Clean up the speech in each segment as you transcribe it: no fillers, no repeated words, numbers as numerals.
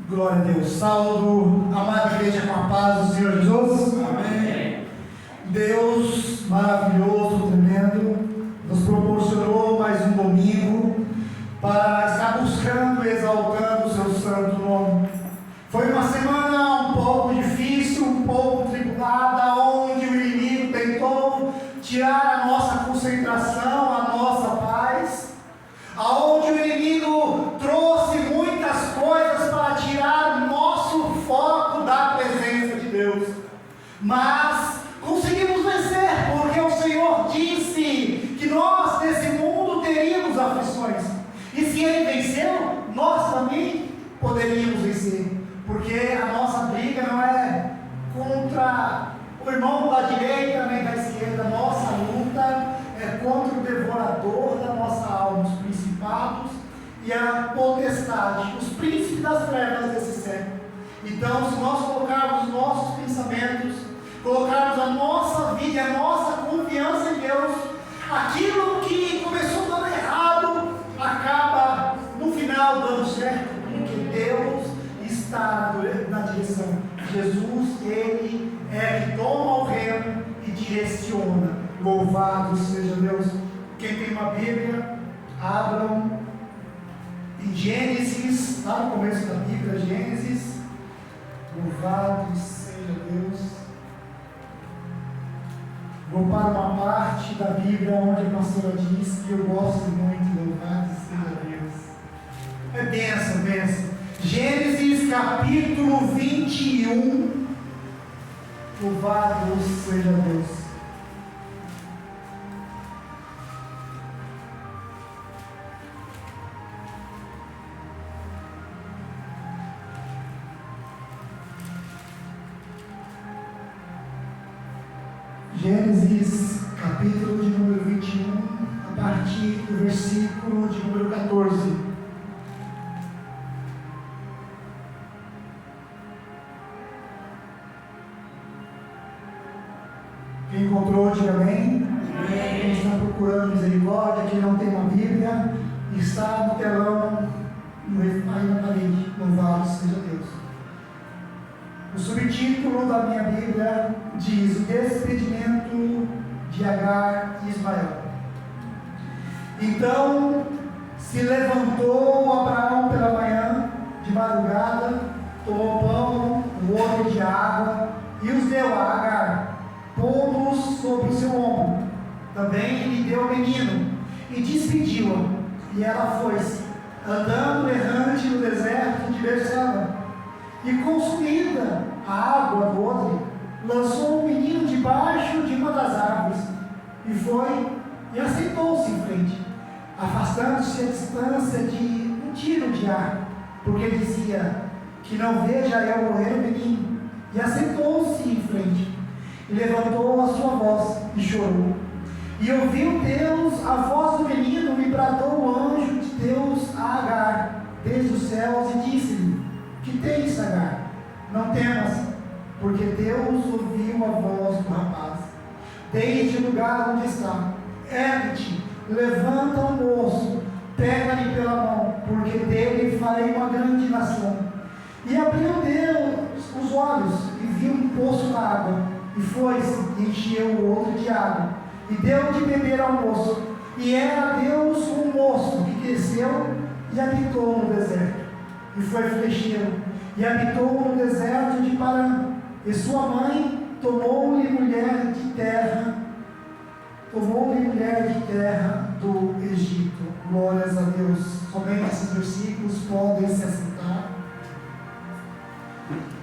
Glória a Deus. Saúdo a amada igreja com a paz do Senhor Jesus. Amém. Deus maravilhoso, tremendo, nos proporcionou mais um domingo para estar buscando e exaltando o seu santo nome. Foi uma semana um pouco difícil, um pouco tribulada, onde o inimigo tentou tirar a nossa concentração, a nossa paz, aonde o inimigo trouxe muitas coisas para tirar o nosso foco da presença de Deus, mas conseguimos vencer, porque o Senhor disse que nós nesse mundo teríamos aflições, e se Ele venceu, nós também poderíamos vencer, porque a nossa briga não é contra o irmão da direita nem da esquerda, nossa luta é contra o devorador da nossa alma, os principados e a potestade, os príncipes das trevas desse século. Então, se nós colocarmos os nossos pensamentos, colocarmos a nossa vida e a nossa confiança em Deus, aquilo que começou dando errado, acaba no final dando certo, porque Deus está na direção. Jesus, Ele é que toma o reino e direciona. Louvado seja Deus. Quem tem uma Bíblia, abram em Gênesis, lá no começo da Bíblia, Gênesis. Louvado seja Deus. Vou para uma parte da Bíblia onde a pastora diz que eu gosto muito. Louvado seja Deus. É benção, benção. Gênesis capítulo 21. Louvado seja Deus. Gênesis, capítulo de número 21, a partir do versículo de número 14. Quem encontrou, diga amém. Quem está procurando misericórdia, quem não tem uma Bíblia, está no telão, aí na parede. Louvado seja Deus. O subtítulo da minha Bíblia diz: o despedimento de Agar e Ismael. Então se levantou Abraão pela manhã, de madrugada, tomou pão, um odre de água, e os deu a Agar, pondo-os sobre o seu ombro. Também lhe deu o menino, e despediu-a, e ela foi-se, andando errante no deserto de Berseba. E consumida a água do odre, lançou o menino debaixo de uma das árvores, e foi e assentou-se em frente, afastando-se a distância de um tiro de ar, porque dizia: que não veja eu morrer o menino. E assentou-se em frente, e levantou a sua voz, e chorou. E ouviu Deus a voz do menino, e bradou o anjo de Deus a Agar, desde os céus, e disse-lhe: que tens, Agar? Não temas, porque Deus ouviu a voz do rapaz. Desde o lugar onde está, ergue-te, levanta o moço, pega-lhe pela mão, porque dele farei uma grande nação. E abriu Deus os olhos, e viu um poço na água, e foi-se, e encheu o odre de água, e deu de beber ao moço. E era Deus um moço que cresceu e habitou no deserto. E foi flecheiro, e habitou no deserto de Parã. E sua mãe tomou-lhe mulher de terra do Egito. Glórias a Deus. Somente esses versículos podem se assentar.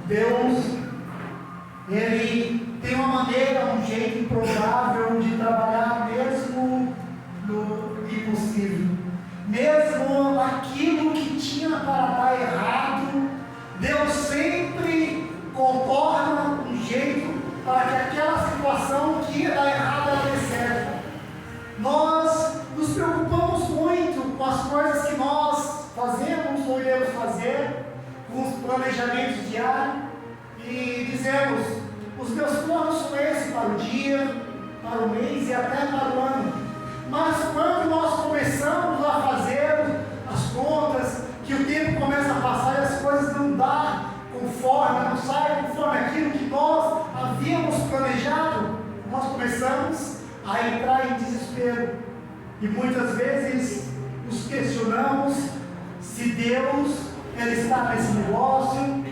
Deus, Ele tem uma maneira, um jeito improvável de trabalhar mesmo no impossível. Mesmo aquilo que tinha para dar errado, Deus sempre contorna um jeito para que aquela situação que ia dar errado ela dê certo. Nós nos preocupamos muito com as coisas que nós fazemos ou iremos fazer, com os planejamentos diários, e dizemos: os meus planos são esses para o dia, para o mês e até para o ano. Mas quando nós começamos a fazer as contas, que o tempo começa a passar e as coisas não dão começamos a entrar em desespero. E muitas vezes nos questionamos se Deus ele está nesse negócio,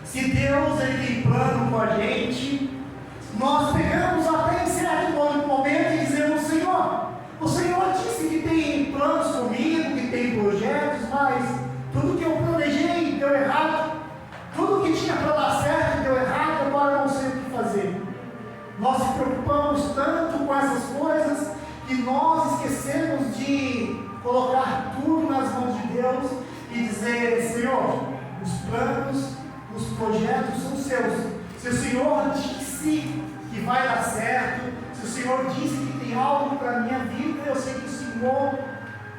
se Deus ele tem plano com a gente. Nós pegamos até em certo momento e dizemos: Senhor, o Senhor disse que tem planos comigo, que tem projetos, mas tudo que eu planejei deu errado, tudo que tinha para dar certo deu errado, agora não sei o que fazer. Nós nos preocupamos tanto com essas coisas que nós esquecemos de colocar tudo nas mãos de Deus e dizer: Senhor, os planos, os projetos são seus. Se o Senhor disse que vai dar certo, se o Senhor disse que tem algo para a minha vida, eu sei que o Senhor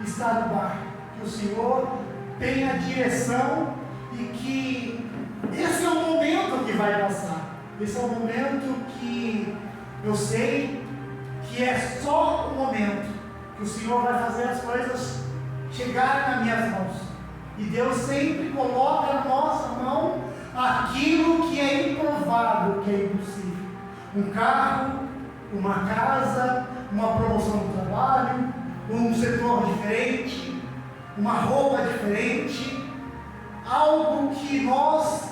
está no barco, que o Senhor tem a direção e que esse é o momento que vai passar. Esse é o momento que eu sei que é só o momento que o Senhor vai fazer as coisas chegarem nas minhas mãos. E Deus sempre coloca na nossa mão aquilo que é improvável, que é impossível. Um carro, uma casa, uma promoção no trabalho, um setor diferente, uma roupa diferente, algo que nós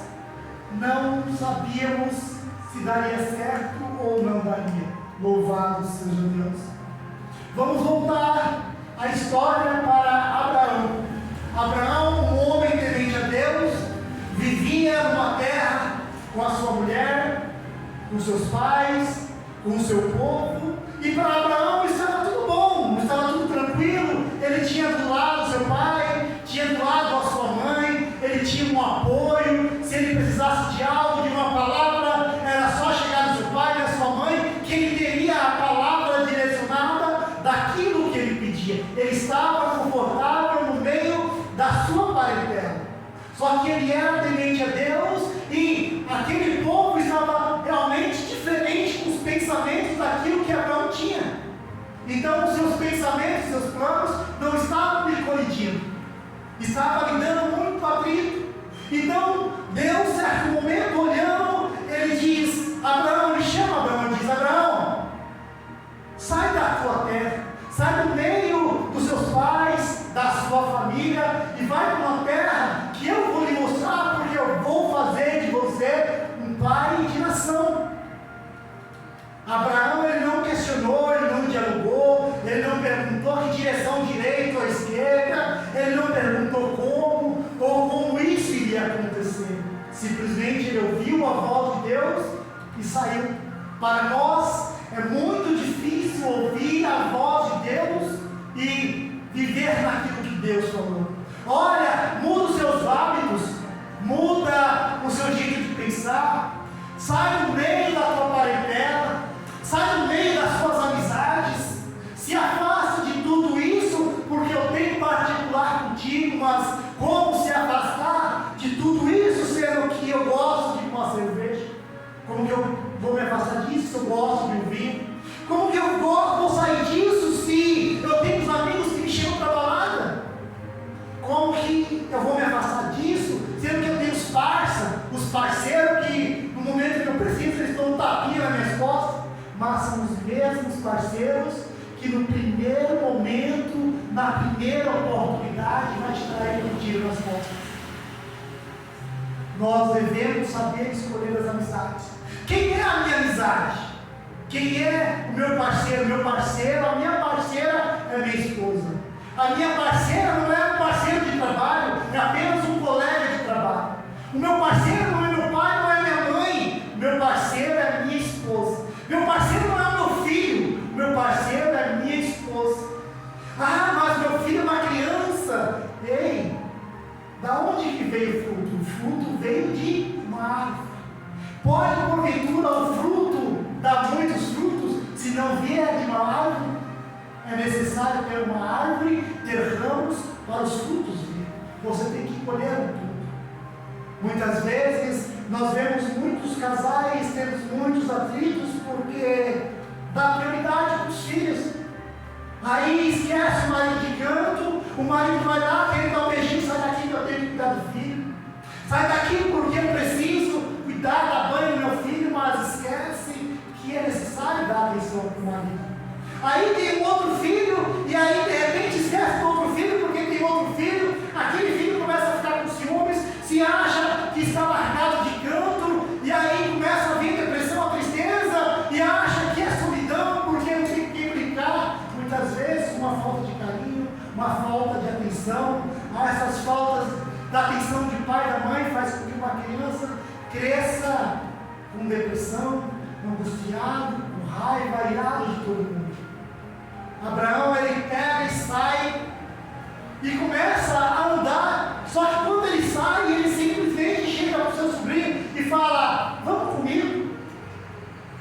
não sabíamos se daria certo ou não daria. Louvado seja Deus. Vamos voltar a história para Abraão. Abraão, um homem temente a Deus, vivia numa terra com a sua mulher, com seus pais, com o seu povo, e para Abraão estava tudo bom, estava tudo tranquilo. Ele tinha do lado seu pai, tinha do lado a sua mãe, ele tinha um apoio. Se ele precisasse de algo, de uma palavra, era só chegar no seu pai, na sua mãe, que ele teria a palavra direcionada daquilo que ele pedia. Ele estava confortável no meio da sua parentela. Só que ele era temente a Deus e aquele povo estava realmente diferente com os pensamentos daquilo que Abraão tinha. Então os seus pensamentos, seus planos não estavam lhe colidindo, estava lhe dando muito atrito. Então Deus, certo momento, olhando, ele diz: Abraão, ele chama Abraão e diz: Abraão, sai da tua terra, sai do meio dos seus pais, da sua família, e vai para uma terra que eu vou lhe mostrar, porque eu vou fazer de você um pai de nação. Abraão, ele não questionou, ele não dialogou, ele não perguntou que direção direita ou esquerda, ele não perguntou como ou como isso iria acontecer. Simplesmente ele ouviu a voz de Deus e saiu. Para nós é muito difícil ouvir a voz de Deus e viver naquilo que Deus falou. Olha, muda os seus hábitos, muda o seu jeito de pensar, sai do meio da tua parentela, sai do meio das suas amizades, se afaste de tudo isso, porque eu tenho particular contigo. Mas como se afastar de tudo isso, sendo que eu gosto de uma cerveja? Como que eu vou me afastar disso se eu gosto de um vinho? Como que eu vou sair disso se eu tenho os amigos que me chamam para balada? Como que eu vou me afastar disso, sendo que eu tenho os parceiros que no momento que eu preciso eles dão um tapinha nas minhas costas? Mas são os mesmos parceiros que no primeiro momento, na primeira oportunidade, vai te trair um tiro nas costas. Nós devemos saber escolher as amizades. Quem é a minha amizade? Quem é o meu parceiro? Meu parceiro, a minha parceira é minha esposa. A minha parceira não é um parceiro de trabalho, é apenas um colega de trabalho. O meu parceiro não é meu pai, não é minha mãe. O meu parceiro é minha esposa. Meu parceiro não é meu filho, meu parceiro é minha esposa. Ah, mas meu filho é uma criança. Ei, da onde que veio o fruto? O fruto veio de uma árvore. Pode, porventura, o fruto dar muitos frutos se não vier de uma árvore? É necessário ter uma árvore, ter ramos para os frutos vir. Você tem que colher um tudo. Muitas vezes nós vemos muitos casais tendo muitos atritos porque dá prioridade para os filhos. Aí esquece o marido de canto, o marido vai lá, quer dar um beijinho, sai daqui que eu tenho que cuidar do filho. Sai daqui porque eu preciso cuidar, dar banho do meu filho, mas esquece que é necessário dar atenção para o marido. Aí tem um outro filho, e aí de repente esquece do outro filho, porque tem outro filho, aquele filho começa a ficar com ciúmes, se acha que está marcado de canto, e aí começa a vir depressão, a tristeza, e acha que é solidão, porque não tem quem brincar, muitas vezes uma falta de carinho, uma falta de atenção. Essas faltas da atenção de pai e da mãe faz com que uma criança cresça com depressão, angustiado, com raiva, irado de todo mundo. Abraão, ele pega e sai e começa a andar, só que quando ele sai, ele simplesmente chega para o seu sobrinho e fala: vamos comigo.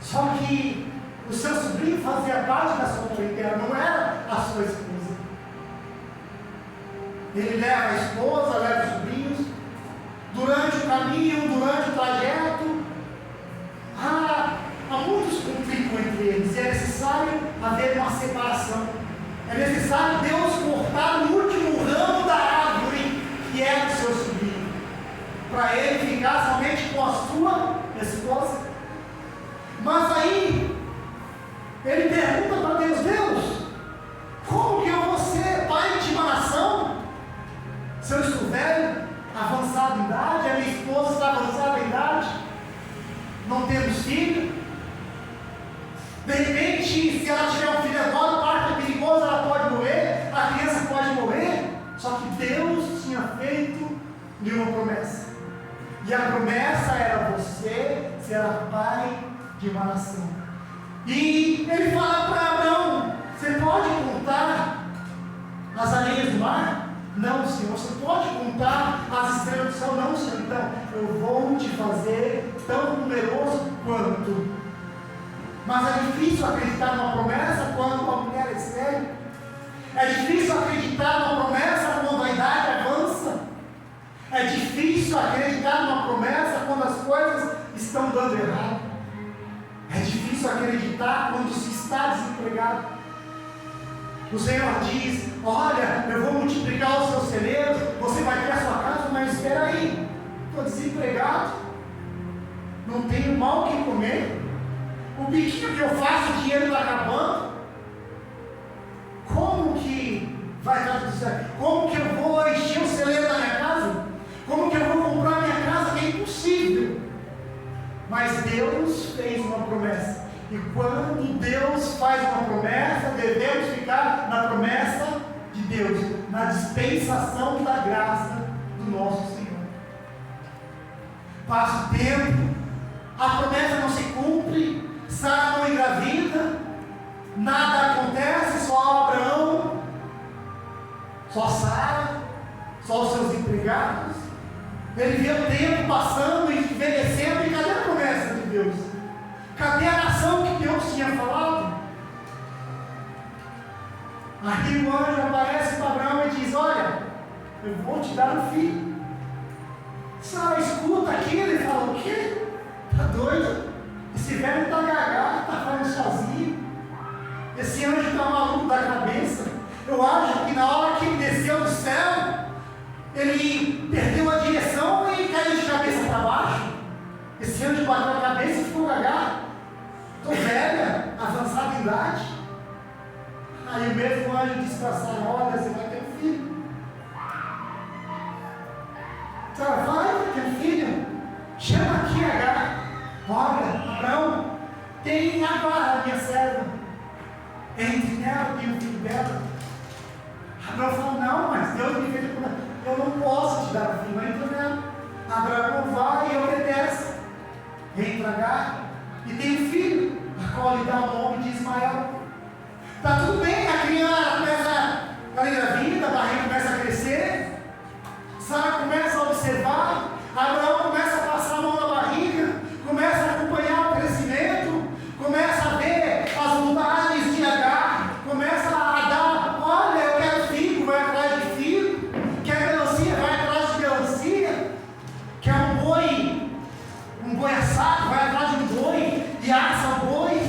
Só que o seu sobrinho fazia parte da sua parentela, não era a sua esposa. Ele leva a esposa, leva os sobrinhos, durante o caminho, durante o trajeto, há muitos conflitos entre eles, e é necessário haver uma separação. É necessário Deus cortar o último ramo da árvore, que é do seu sobrinho, para ele ficar somente com a sua esposa. Mas aí, ele pergunta para Deus: Deus, como que eu vou ser pai de uma nação, se eu estou velho, avançado em idade, a minha esposa está avançada em idade, não temos filho? De repente, se ela tiver um filho agora, o parto é perigoso, ela pode morrer, a criança pode morrer. Só que Deus tinha feito-lhe uma promessa, e a promessa era: você será pai de uma nação. E ele fala para Abraão: você pode contar as areias do mar? Não, Senhor. Você pode contar as estrelas do céu? Não, Senhor. Então eu vou te fazer tão numeroso quanto. Mas é difícil acreditar numa promessa quando uma mulher é estéril. É difícil acreditar numa promessa quando a idade avança. É difícil acreditar numa promessa quando as coisas estão dando errado. É difícil acreditar quando se está desempregado. O Senhor diz: olha, eu vou multiplicar os seus celeiros, você vai ter a sua casa, mas espera aí, estou desempregado, não tenho mal o que comer, o biquinho que eu faço, o dinheiro está acabando. Como que vai dar tudo certo? Como que eu vou encher o celeiro da minha casa? Como que eu vou comprar minha casa? Que é impossível. Mas Deus fez uma promessa. E quando Deus faz uma promessa, devemos ficar na promessa de Deus, na dispensação da graça do nosso Senhor. Passa o tempo, a promessa não se cumpre, Sara não engravida, nada acontece, só Abraão, só Sara, só os seus empregados. Ele vê o tempo passando e envelhecendo, e cadê a promessa de Deus? Cadê a nação que Deus tinha falado? Aí o anjo aparece para Abraão e diz: olha, eu vou te dar um filho. Sara escuta aquilo e fala: o quê? Está doido? Esse velho está gagado, está falando sozinho. Esse anjo está maluco da cabeça. Eu acho que na hora que ele desceu do céu, ele perdeu a direção e caiu de cabeça para baixo. Esse anjo bateu a cabeça e ficou gagado. Estou velha, avançada em idade. Aí o mesmo anjo disse para Sara: olha, você vai ter um filho. Sara, vai ter um filho. Chama aqui Agar. Olha, Abraão, tem Agar, a minha serva. Entre nela, tem um filho dela. Abraão falou: não, mas Deus me fez a promessa. Eu não posso te dar um filho. Entra nela. Abraão vai e obedece. Entra Agar e tem um filho, a qual lhe dá o nome de Ismael. Está tudo bem, a criança começa a engravida, a barriga começa a crescer, Sara começa a observar, Abraão começa a passar a mão na barriga, começa a acompanhar o crescimento, começa a ver as vantagens de Agar, começa a dar: olha, eu quero filho, vai atrás de filho, quer melancia, vai atrás de melancia, quer um boi assado, vai atrás de um boi, e assa o boi.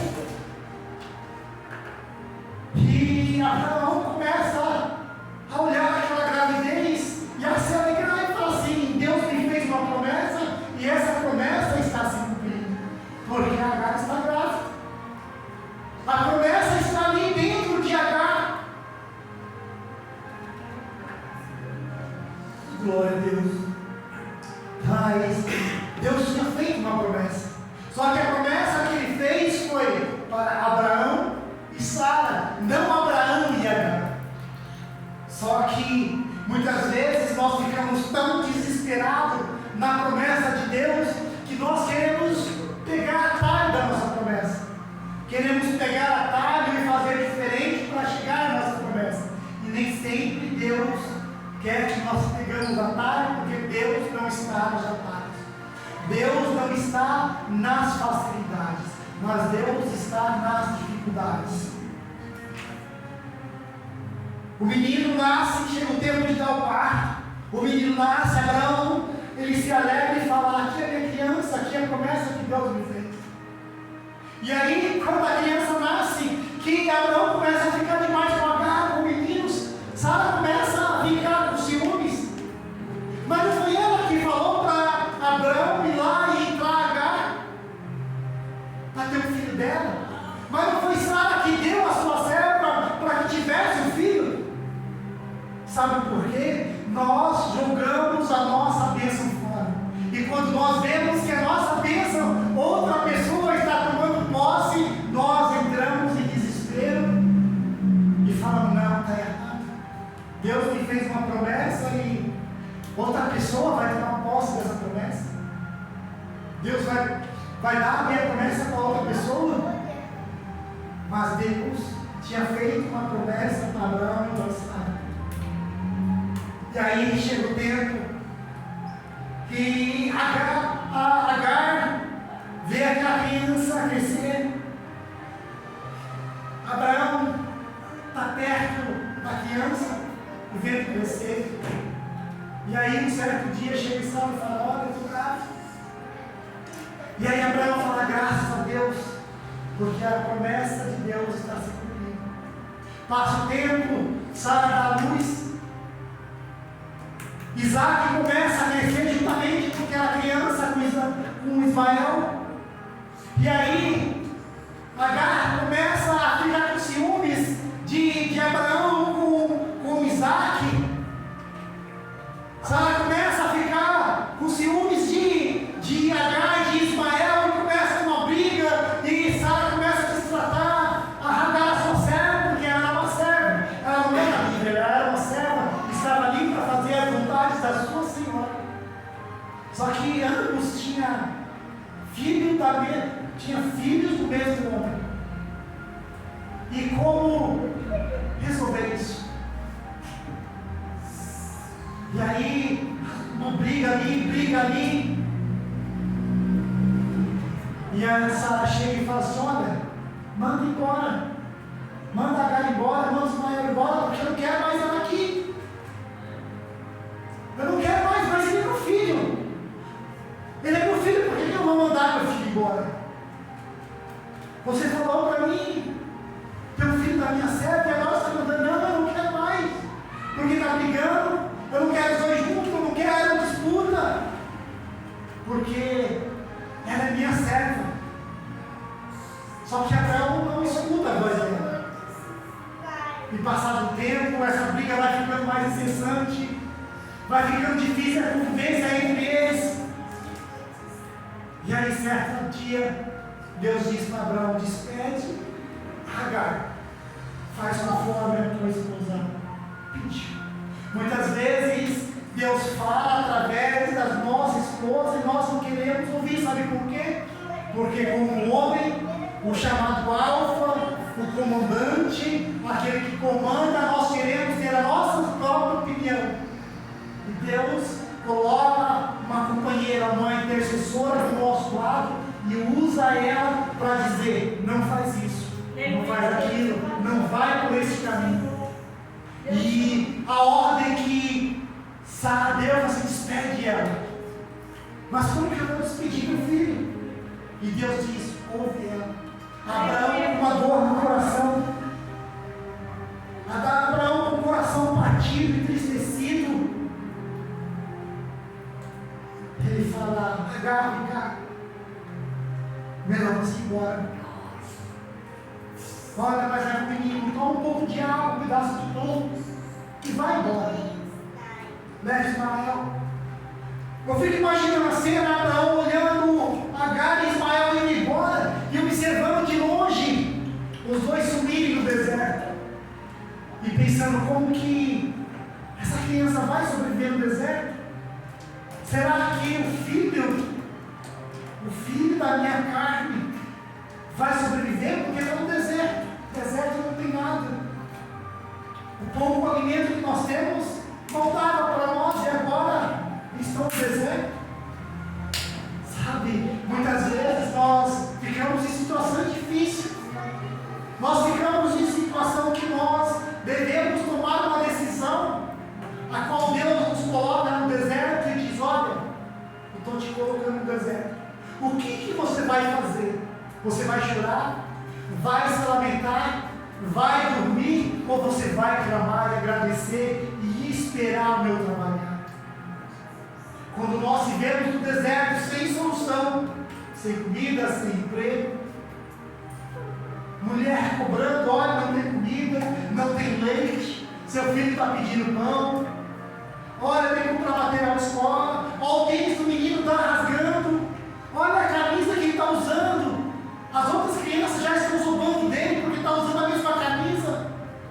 Mas Deus tinha feito uma promessa. Só que a promessa que ele fez foi para Abraão e Sara, não Abraão e Agar. Só que muitas vezes nós ficamos tão desesperados na promessa de Deus que nós queremos pegar atalho da nossa promessa. Queremos pegar atalho e fazer diferente para chegar à nossa promessa. E nem sempre Deus quer que nós pegamos atalho, porque Deus não está nos atalhos. Deus não está nas facilidades, mas Deus está nas dificuldades. O menino nasce, chega o tempo de dar o parto. O menino nasce, Abraão, ele se alegra e fala: aqui é a minha criança, aqui é a promessa que Deus me fez. E aí, quando a criança nasce, que Abraão começa a ficar demais com Agar, com meninos, Sara começa a ficar com ciúmes. Mas não foi ela que falou para Abraão ir lá e entrar Agar para ter um filho dela. Mas não foi Sara que deu a sua serva para que tivesse um filho. Sabe por quê? Nós jogamos a nossa bênção fora. E quando nós vemos que a nossa bênção, outra pessoa está tomando posse, nós entramos em desespero e falamos: não, está errado. Deus me fez uma promessa e outra pessoa vai tomar posse dessa promessa. Deus vai dar a minha promessa para outra pessoa. Mas Deus tinha feito uma promessa para Abraão e para Sara. E aí chega o tempo que Agar vê aquela criança crescer. Abraão está perto da criança e vê crescer. E aí um certo dia chega e Sara e fala: olha, eu estou grávida. E aí Abraão fala: graças a Deus, porque a promessa de Deus está se cumprindo. Passa o tempo, Sara dá a luz. Isaac começa a crescer juntamente com aquela criança, com Ismael. E aí, Agar começa a ficar com ciúmes de Abraão com Isaac. Sara começa a ficar com ciúmes de Agar e de Ismael, e começa uma briga, e Sara começa a destratar Agar, a sua serva, porque ela era uma serva. Ela não era livre, ela era uma serva, estava ali para fazer as vontades da sua senhora. Só que ambos tinham filhos do mesmo homem. E como resolver isso? E aí, uma briga ali. E a Sara chega e fala assim: olha, manda embora. Manda Agar embora, manda Ismael embora, porque eu não quero mais ela aqui. Eu não quero mais, mas ele é meu filho. Ele é meu filho, por que eu vou mandar meu filho embora? Você falou para mim, teu filho da minha serva, e agora você está mandando: não, eu não quero mais. Porque está brigando, eu não quero os dois juntos, eu não quero disputa. Porque ela é minha serva. Só que Abraão não escuta a voz dela. E passado o tempo, essa briga vai ficando mais incessante, vai ficando difícil a convivência entre eles. E aí, certo dia, Deus diz para Abraão: despede Agar, faz conforme a tua esposa pediu. Muitas vezes Deus fala através das nossas esposas e nós não queremos ouvir. Sabe por quê? Porque como homem, o chamado alfa, o comandante, aquele que comanda, nós queremos ter a nossa própria opinião. E Deus coloca uma companheira, uma intercessora do nosso lado e usa ela para dizer: não faz isso, não faz aquilo, não vai por esse caminho. E a ordem que Sara deu, você despede ela. Mas como que eu vou despedir meu filho? E Deus diz: ouve ela. Abraão com uma dor no coração. Abraão com o coração partido, entristecido. Ele fala: Agar, vem cá. Melhor você ir embora. Olha, mas é um menino, toma um pouco de água, um pedaço de pão e vai embora. Leve Ismael. Eu fico imaginando a cena, Abraão olhando Agar e Ismael indo embora e observando de longe os dois sumirem no deserto. E pensando como que essa criança vai sobreviver no deserto? Será que o filho da minha carne, vai sobreviver? Porque está no deserto. No deserto não tem nada. O pouco alimento que nós temos faltava para nós e agora estão no deserto. Sabe, muitas vezes nós ficamos em situações difíceis. Nós ficamos em situação que nós devemos tomar uma decisão, a qual Deus nos coloca no deserto e diz: olha, eu estou te colocando no deserto. O que você vai fazer? Você vai chorar? Vai se lamentar? Vai dormir? Ou você vai clamar e agradecer e esperar o meu trabalhar? Quando nós vivemos no deserto sem solução, sem comida, sem emprego, mulher cobrando: olha, não tem comida, não tem leite, seu filho está pedindo pão, olha, tem que comprar material de escola, olha o tênis do menino está rasgando, olha a camisa que ele está usando, as outras crianças já estão zombando dele porque está usando a mesma camisa.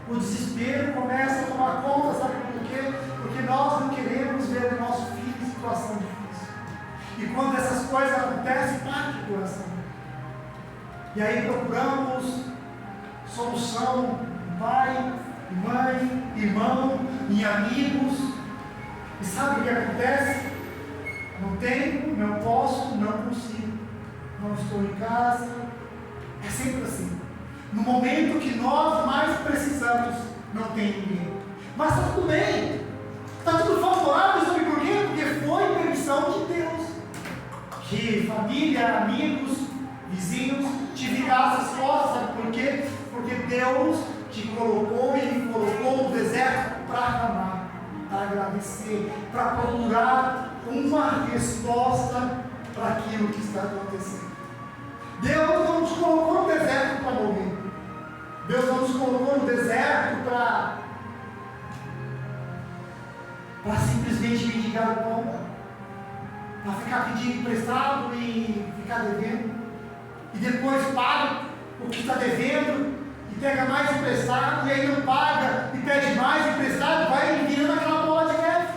O desespero começa a tomar conta, sabe por quê? Porque nós não queremos ver o nosso filho em situação difícil. E quando essas coisas acontecem, parte o coração. E aí procuramos solução em pai, em mãe, irmão, em amigos. E sabe o que acontece? Não tenho, não posso, não consigo. Não estou em casa. É sempre assim. No momento que nós mais precisamos, não tem ninguém. Mas está tudo bem. Está tudo favorável, sabe por quê? Porque foi permissão de Deus. Que família, amigos, vizinhos te virassem as costas, sabe por quê? Porque Deus te colocou e me colocou no deserto para clamar, para agradecer, para procurar uma resposta para aquilo que está acontecendo. Deus não nos colocou no deserto para morrer. Deus não nos colocou no deserto para simplesmente mendigar o pão, para ficar pedindo emprestado e ficar devendo, e depois paga o que está devendo e pega mais emprestado, e aí não paga e pede mais emprestado, vai virando aquela bola de neve.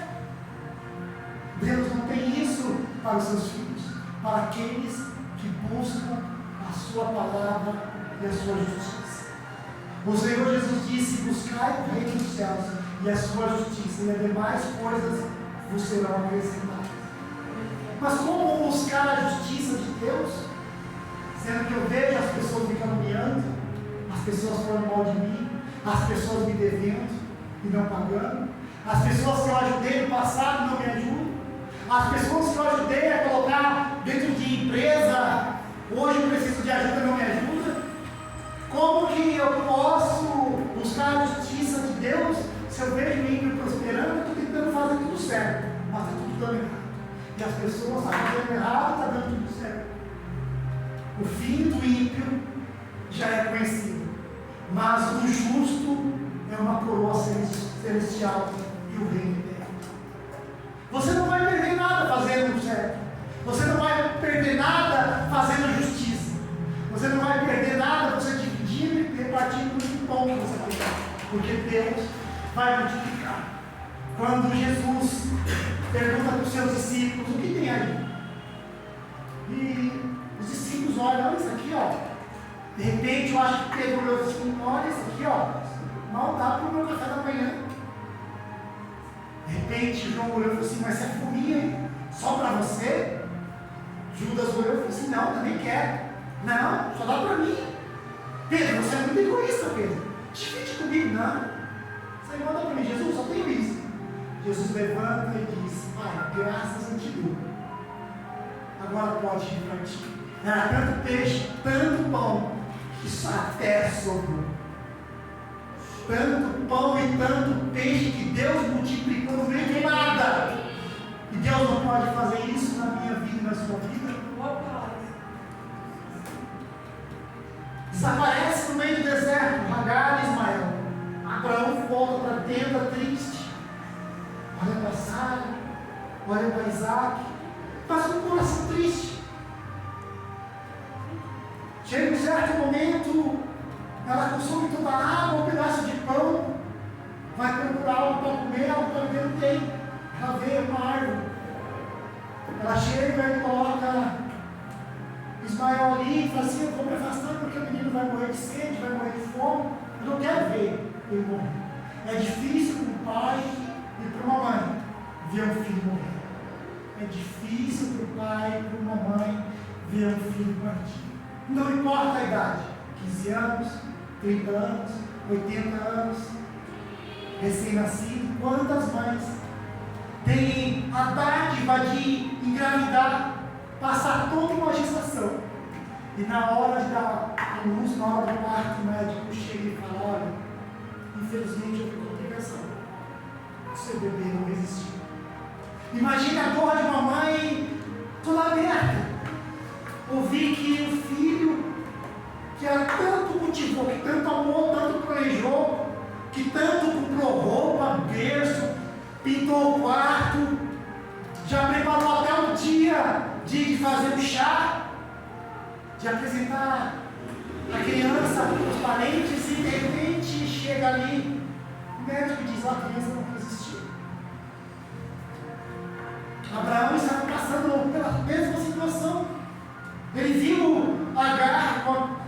Deus não tem isso para os seus filhos, para aqueles que buscam a sua palavra e a sua justiça. O Senhor Jesus disse: buscai o reino dos céus e a sua justiça, e as demais coisas vos serão acrescentadas. Mas como buscar a justiça de Deus, sendo que eu vejo as pessoas me caluniando, as pessoas falando mal de mim, as pessoas me devendo e não pagando, as pessoas que eu ajudei no passado não me ajudam, as pessoas que eu ajudei a colocar dentro de empresa, hoje eu preciso de ajuda, não me ajuda? Como que eu posso buscar a justiça de Deus se eu vejo o ímpio prosperando? Eu estou tentando fazer tudo certo, mas está tudo dando errado. E as pessoas estão fazendo errado, está dando tudo certo. O fim do ímpio já é conhecido, mas o justo é uma coroa celestial e o reino eterno. Você não vai perder nada fazendo o certo. Você não vai perder nada fazendo justiça. Você não vai perder nada você dividindo e repartindo o pão que você tem. Porque Deus vai multiplicar. Quando Jesus pergunta para os seus discípulos: o que tem aí? E os discípulos olham: olha isso aqui, ó. De repente eu acho que Pedro olhou assim: olha isso aqui, ó. Mal dá para o meu café da manhã. De repente João olhou e falou assim: mas você é fominha, hein? Só para você? Judas olhou e falou assim: não, também quero. Não, só dá para mim. Pedro, você é muito egoísta, Pedro. Divide comigo, não. Você manda para mim: Jesus, só tenho isso. Jesus levanta e diz: pai, graças a ti dou. Agora pode repartir. Era tanto peixe, tanto pão, que só até sobrou. Tanto pão e tanto peixe que Deus multiplicou no meio de nada. E Deus não pode fazer isso na minha vida e na sua vida? Desaparece no meio do deserto Agar e Ismael. Abraão volta para a tenda triste. Olha para Sara, olha para Isaac, mas com o coração triste. Chega um certo momento, ela consome toda a água, um pedaço de pão, vai procurar algo para comer, algo para beber, não tem. Ela vê uma árvore. Ela chega e coloca Ismael ali e fala assim: eu vou me afastar porque o menino vai morrer de sede, vai morrer de fome. Eu não quero ver ele morrer. É difícil para um pai e para uma mãe ver um filho morrer. É difícil para o pai e para uma mãe ver um filho partir. Não importa a idade, 15 anos, 30 anos, 80 anos, recém-nascido. Quantas mães têm a dádiva de engravidar, passar toda uma gestação, e na hora de dar a luz, na hora do parto, o médico chega e fala: olha, infelizmente eu tenho complicação, o seu bebê não resistiu. Imagina a dor de uma mãe toda aberta, ouvir que o filho, que ela tanto cultivou, que tanto amou, tanto planejou, que tanto comprou roupa, berço, pintou o quarto, já preparou até o dia de fazer o chá, de apresentar a criança para os parentes, e de repente chega ali, o médico diz: a criança não resistiu. Abraão estava passando pela mesma situação. Ele viu Agar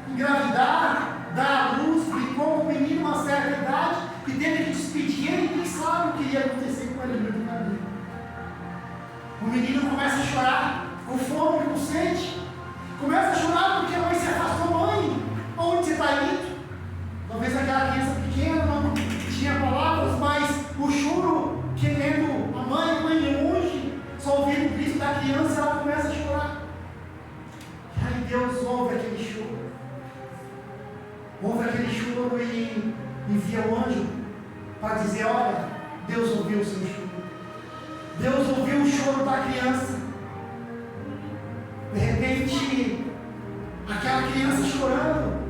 engravidar, dar à luz, ficou com o menino uma certa idade e teve que despedir ele, e nem sabe o que ia acontecer com ele no caminho. O menino começa a chorar, com fome, com sede. Começa a chorar porque a mãe se afastou. Mãe, aonde você está indo? Talvez aquela criança pequena não tinha palavras, mas o choro querendo a mãe longe, só ouvindo o grito da criança, ela começa a chorar. E aí Deus ouve aquele choro. Ouve aquele choro e envia o anjo para dizer: olha, Deus ouviu o seu choro. Deus ouviu o choro da criança. De repente, aquela criança chorando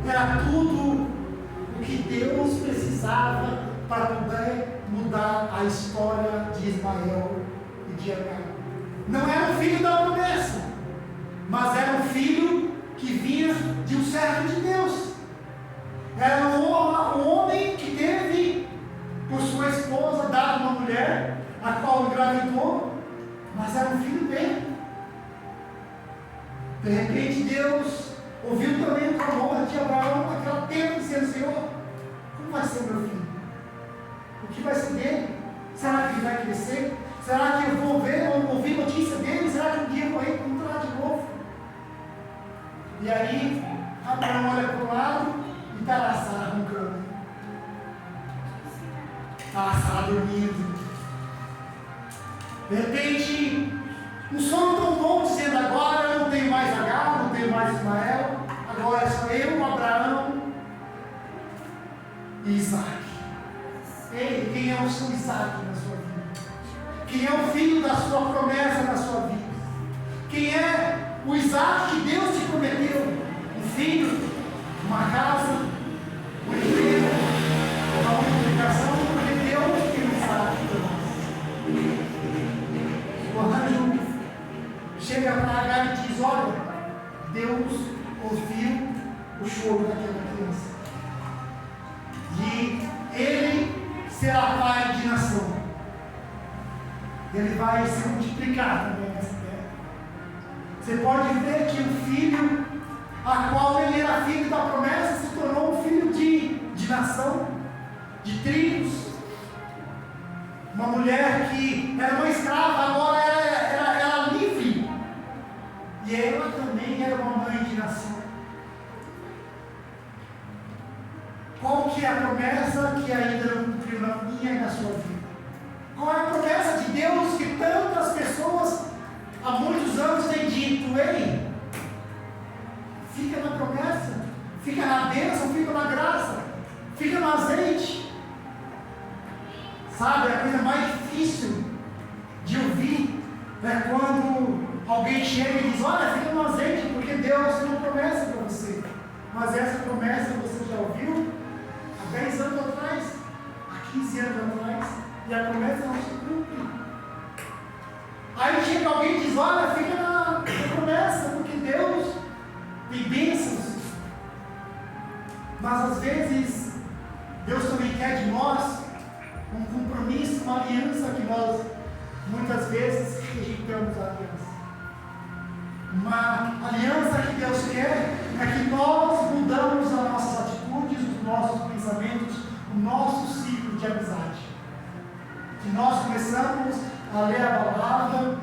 era tudo o que Deus precisava para poder mudar a história de Ismael e de Agar. Não era o filho da promessa, mas era um filho que vinha de um servo de Deus. Era um homem que teve por sua esposa dado uma mulher, a qual engravidou, mas era um filho dele. De repente Deus ouviu também o clamor de Abraão naquela tenda, dizendo: Senhor, como vai ser meu filho? O que vai ser dele? Será que ele vai crescer? Será que eu vou ouvir notícia dele? Será que um dia eu vou reencontrar de novo? E aí Abraão olha para o lado e está lá Sara roncando. Está lá Sara dormindo. De repente, um sono tão bom, dizendo: agora eu não tenho mais Agar, não tenho mais Ismael, agora sou eu, Abraão e Isaac. Ei, quem é o seu Isaac na sua vida? Quem é o filho da sua promessa na sua vida? Quem é o Isaac que Deus te prometeu? Um filho, uma casa, um emprego, uma multiplicação, porque Deus tem um Isaac para nós. O anjo chega para Agar e diz: olha, Deus ouviu o choro daquela criança, e ele será pai de nação. Ele vai se multiplicar também nessa terra. Você pode ver que o filho, a qual ele era filho da promessa, se tornou um filho de nação, de tribos. Uma mulher que era uma escrava, agora era livre. E ela também era uma mãe de nação. Qual que é a promessa que ainda não cumpriu na minha e na sua vida? Qual é a promessa de Deus que tantas pessoas há muitos anos têm dito: ei, fica na promessa, fica na bênção, fica na graça, fica no azeite. Sabe, a coisa mais difícil de ouvir é quando alguém chega e diz: olha, fica no azeite, porque Deus tem uma promessa para você. Mas essa promessa você já ouviu há 10 anos atrás, há 15 anos atrás, e a promessa não se cumpre. chega alguém e diz, olha, fica na promessa, porque Deus tem bênçãos. Mas às vezes, Deus também quer de nós um compromisso, uma aliança que nós muitas vezes rejeitamos a aliança. Uma aliança que Deus quer é que nós mudamos as nossas atitudes, os nossos pensamentos, o nosso ciclo de amizade. Que nós começamos a ler a palavra,